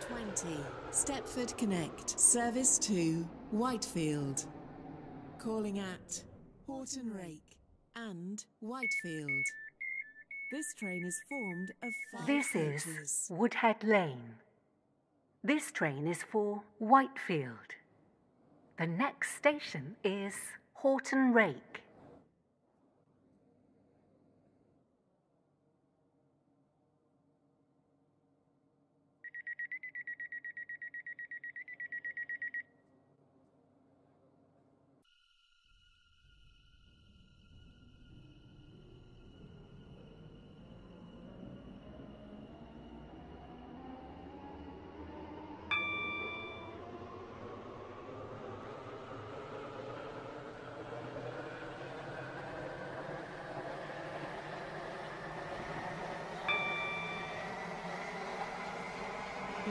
20. Stepford Connect. Service to Whitefield. Calling at Horton Rake and Whitefield. This train is formed of 5 This coaches. is Woodhead Lane. This train is for Whitefield. The next station is Horton Rake.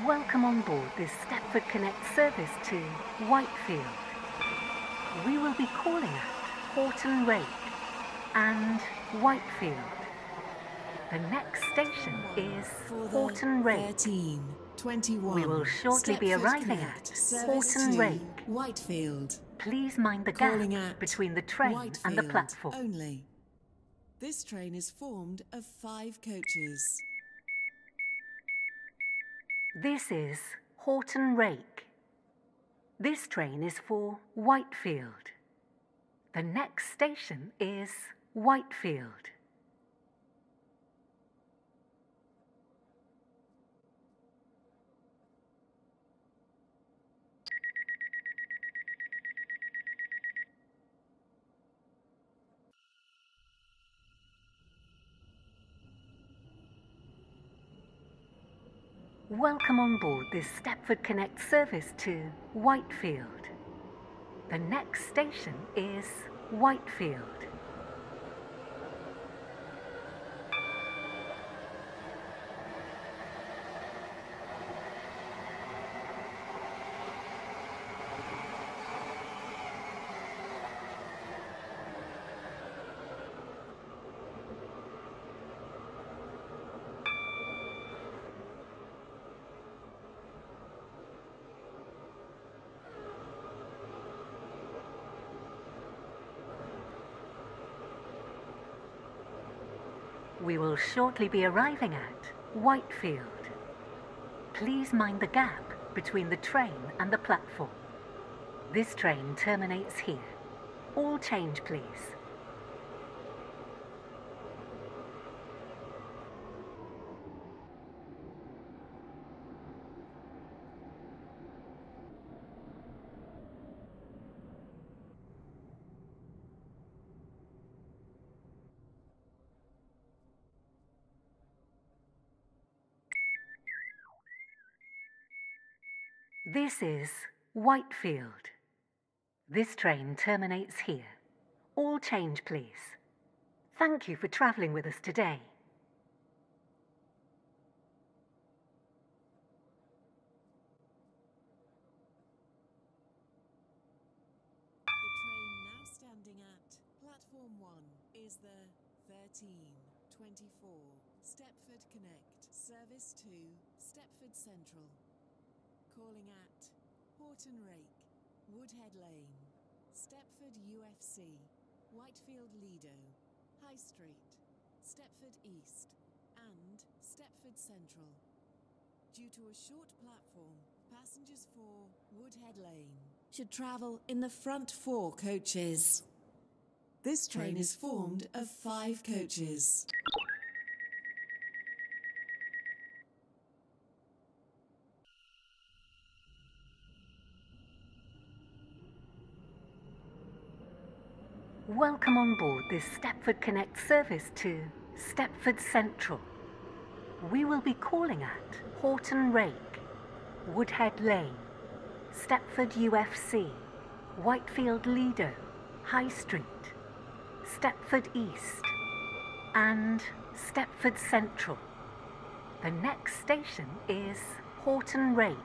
Welcome on board this Stepford Connect service to Whitefield. We will be calling at Horton Rake and Whitefield. The next station is Horton Rake. 21. We will shortly be Stepford arriving Connect. at Service Horton to Rake. Whitefield. Please mind the Calling gap at between the train Whitefield and the platform. only. This train is formed of 5 coaches. This is Horton Rake. This train is for Whitefield. The next station is Whitefield. Welcome on board this Stepford Connect service to Whitefield. The next station is Whitefield. We will shortly be arriving at Whitefield. Please mind the gap between the train and the platform. This train terminates here. All change, please. This is Whitefield. This train terminates here. All change, please. Thank you for travelling with us today. The train now standing at platform 1 is the 1324 Stepford Connect. Service to Stepford Central. Calling at Horton Rake, Woodhead Lane, Stepford UFC, Whitefield Lido, High Street, Stepford East, and Stepford Central. Due to a short platform, passengers for Woodhead Lane should travel in the front 4 coaches. This train is formed of 5 coaches. Welcome on board this Stepford Connect service to Stepford Central. We will be calling at Horton Rake, Woodhead Lane, Stepford UFC, Whitefield Lido, High Street, Stepford East, and Stepford Central. The next station is Horton Rake.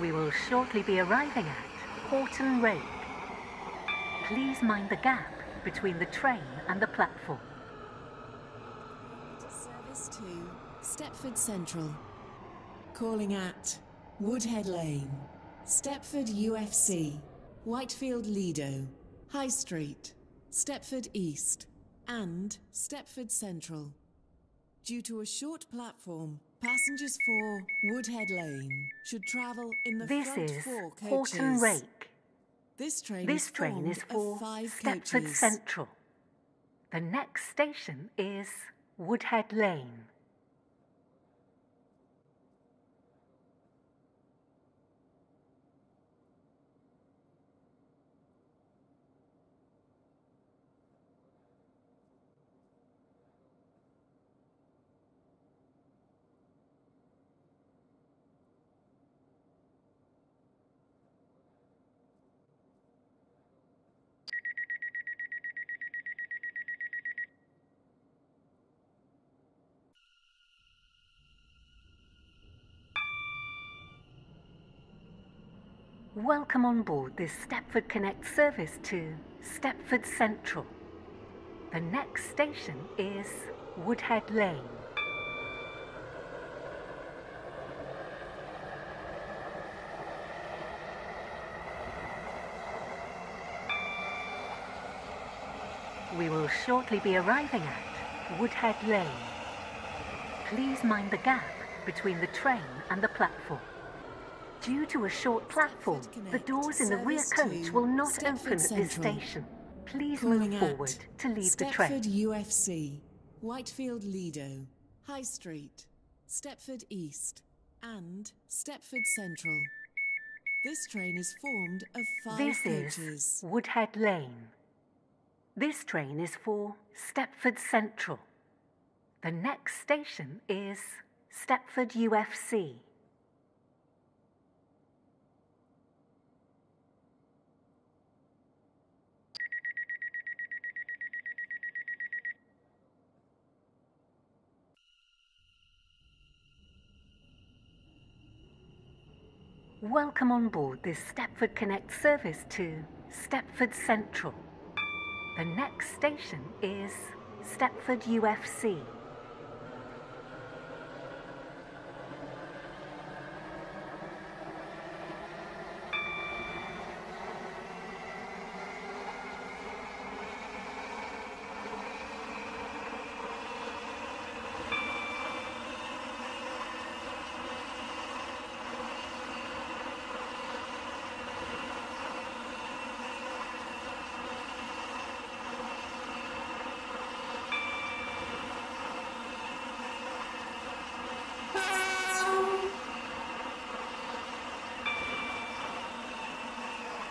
We will shortly be arriving at Horton Rake. Please mind the gap between the train and the platform. Service 2, Stepford Central. Calling at Woodhead Lane, Stepford UFC, Whitefield Lido, High Street, Stepford East, and Stepford Central. Due to a short platform, passengers for Woodhead Lane should travel in the This front is 4 coaches. Horton Rake. This train This is train formed is for of 5 Stepford coaches. Central. The next station is Woodhead Lane. Welcome on board this Stepford Connect service to Stepford Central. The next station is Woodhead Lane. We will shortly be arriving at Woodhead Lane. Please mind the gap between the train and the platform. Due to a short platform, the doors in the rear coach will not open at this station. Please move forward to leave the train. Stepford UFC, Whitefield Lido, High Street, Stepford East, and Stepford Central. This train is formed of 5 coaches. This is Woodhead Lane. This train is for Stepford Central. The next station is Stepford UFC. Welcome on board this Stepford Connect service to Stepford Central. The next station is Stepford UFC.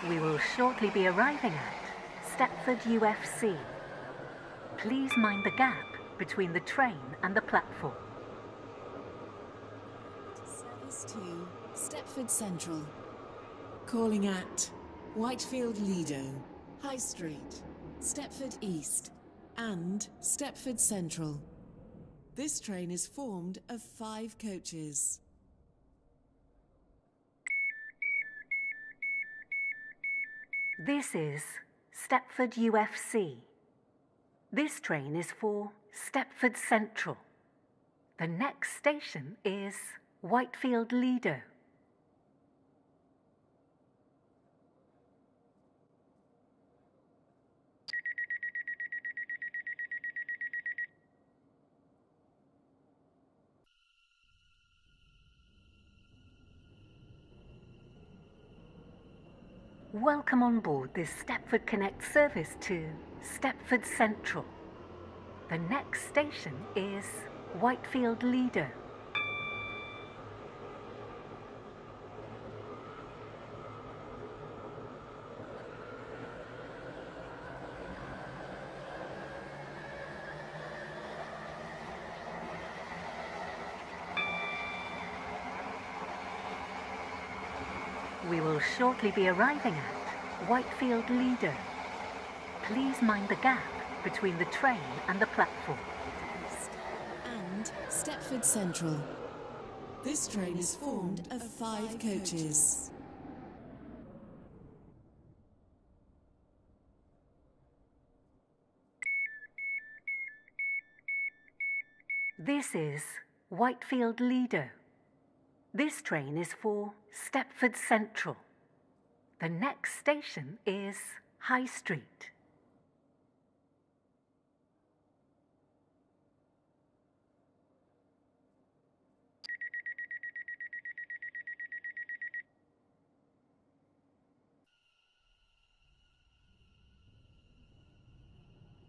We will shortly be arriving at Stepford UFC. Please mind the gap between the train and the platform. Service 2, Stepford Central. Calling at Whitefield Lido, High Street, Stepford East, and Stepford Central. This train is formed of 5 coaches. This is Stepford UFC. This train is for Stepford Central. The next station is Whitefield Lido. Welcome on board this Stepford Connect service to Stepford Central. The next station is Whitefield Lido. We will shortly be arriving at Whitefield Lido. Please mind the gap between the train and the platform. And Stepford Central. This train is formed of 5 coaches. This is Whitefield Lido. This train is for Stepford Central. The next station is High Street.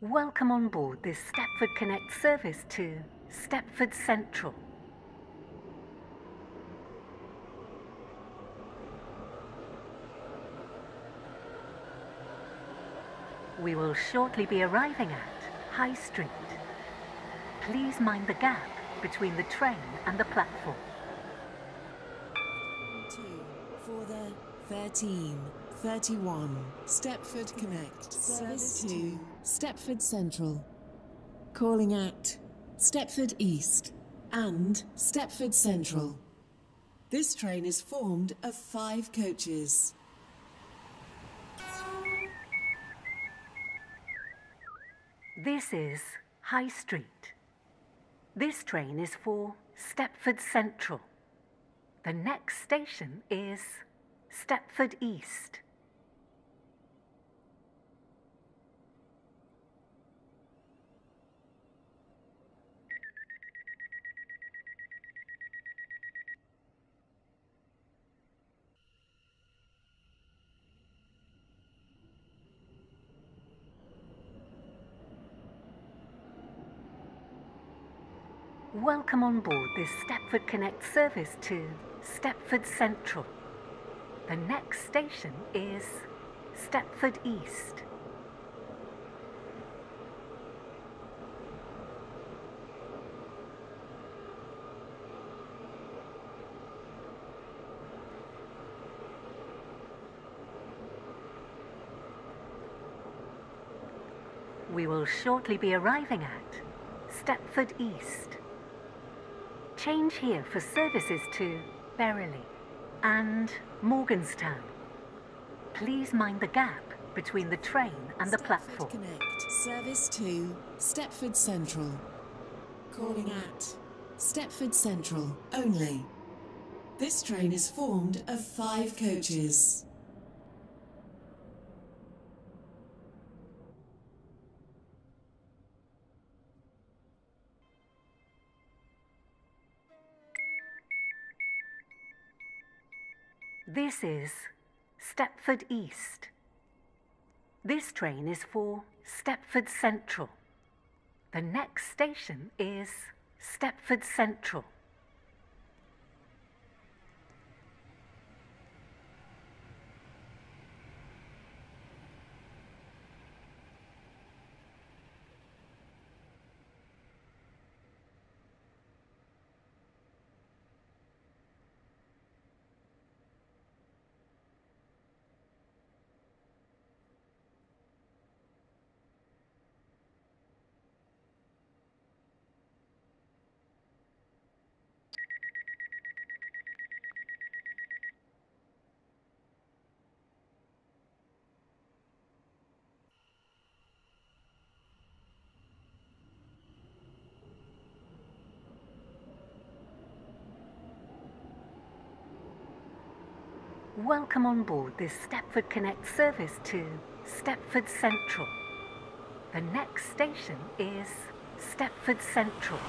Welcome on board this Stepford Connect service to Stepford Central. We will shortly be arriving at High Street. Please mind the gap between the train and the platform. 2 for the 13:31 Stepford Connect service to Stepford Central. Calling at Stepford East and Stepford Central. This train is formed of 5 coaches. This is High Street. This train is for Stepford Central. The next station is Stepford East. Welcome on board this Stepford Connect service to Stepford Central. The next station is Stepford East. We will shortly be arriving at Stepford East. Change here for services to Berrily and Morganstown. Please mind the gap between the train and the platform. Connect service to Stepford Central. Calling at Stepford Central only. This train is formed of 5 coaches. This is Stepford East. This train is for Stepford Central. The next station is Stepford Central. Welcome on board this Stepford Connect service to Stepford Central. The next station is Stepford Central.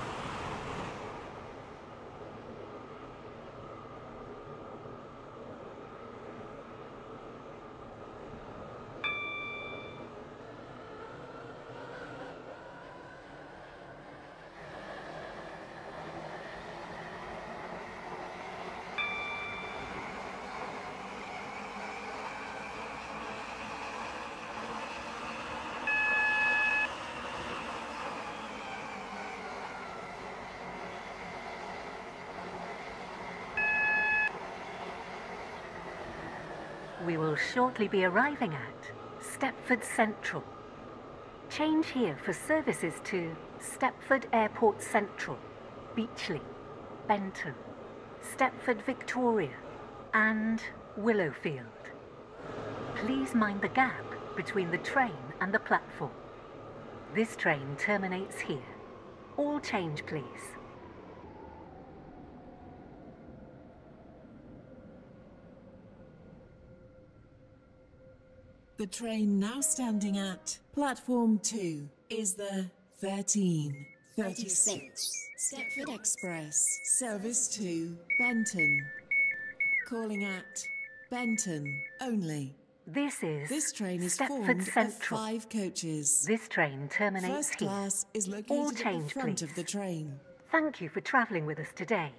We will shortly be arriving at Stepford Central. Change here for services to Stepford Airport Central, Beachley, Benton, Stepford Victoria, and Willowfield. Please mind the gap between the train and the platform. This train terminates here. All change, please. The train now standing at platform 2 is the 1336 Stepford Express, service to Benton. Calling at Benton only. This train is Stepford formed Central. of 5 coaches. This train terminates First here. class is All located at change, the front please. of the train. Thank you for travelling with us today.